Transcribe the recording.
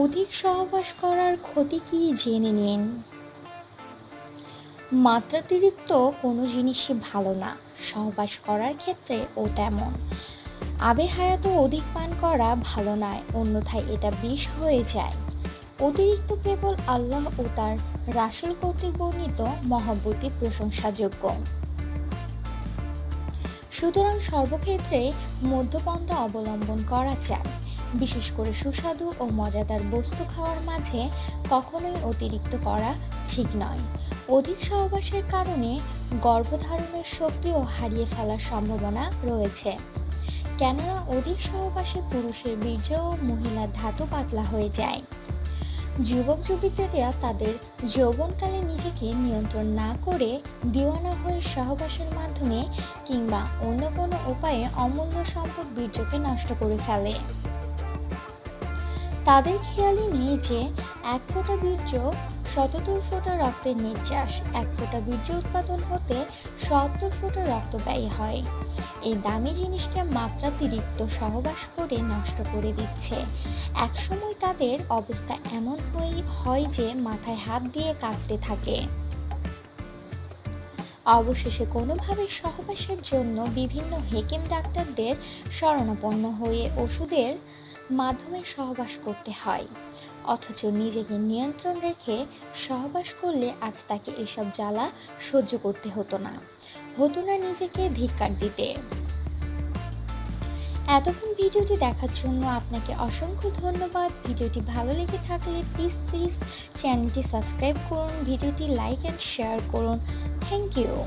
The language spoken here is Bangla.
অধিক সহবাস করার ক্ষতি কি জেনে নিন। মাত্রাতিরিক্ত কোনো জিনিসই ভালো না, সহবাস করার ক্ষেত্রেও তেমন। আবে-হায়াতও অধিক পান করা ভালো নয়, অন্যথায় এটা বিষ হয়ে যায়। অতিরিক্ত কেবল আল্লাহ ও তার রাসূল কর্তৃক বর্ণিত মহব্বতই প্রশংসাযোগ্য। সুতরাং সর্বক্ষেত্রে মধ্যপন্থা অবলম্বন করা চাই। বিশেষ করে সুস্বাদু ও মজাদার বস্তু খাওয়ার মাঝে কখনোই অতিরিক্ত করা ঠিক নয়। অধিক সহবাসের কারণে গর্ভধারণের শক্তিও হারিয়ে ফেলার সম্ভাবনা রয়েছে, কেননা অধিক সহবাসে পুরুষের বীর্য ও মহিলার ধাতু পাতলা হয়ে যায়। যুবক যুবতীরা তাদের যৌবনকালে নিজেকে নিয়ন্ত্রণ না করে দিওয়ানা হয়ে সহবাসের মাধ্যমে কিংবা অন্য কোনো উপায়ে অমূল্য সম্পদ বীর্যকে নষ্ট করে ফেলে। তাদের খেয়ালই নেই যে এক ফোঁটা বীর্য ৭৭ ফোঁটা রক্তের নির্যাস, এক ফোঁটা বীর্য উৎপাদন হতে ৭০ ফোঁটা রক্ত ব্যয় হয়। এই দামি জিনিসকে মাত্রাতিরিক্ত সহবাস করে নষ্ট করে দিচ্ছে। একসময় তাদের অবস্থা এমন হয় যে মাথায় হাত দিয়ে কাঁদতে থাকে। অবশেষে কোনোভাবে সহবাসের জন্য বিভিন্ন হেকিম ডাক্তারদের শরণাপন্ন হয়ে ওষুধের মাধ্যমে সহবাস করতে হয়, অথচ নিজেকে নিয়ন্ত্রণ রেখে সহবাস করলে আজ তাকে এসব জ্বালা সহ্য করতে হতো না নিজেকে ধিক্কার দিতে। এতক্ষণ ভিডিওটি দেখার জন্য আপনাকে অসংখ্য ধন্যবাদ। ভিডিওটি ভালো লেগে থাকলে প্লিজ চ্যানেলটি সাবস্ক্রাইব করুন, ভিডিওটি লাইক অ্যান্ড শেয়ার করুন। Thank you.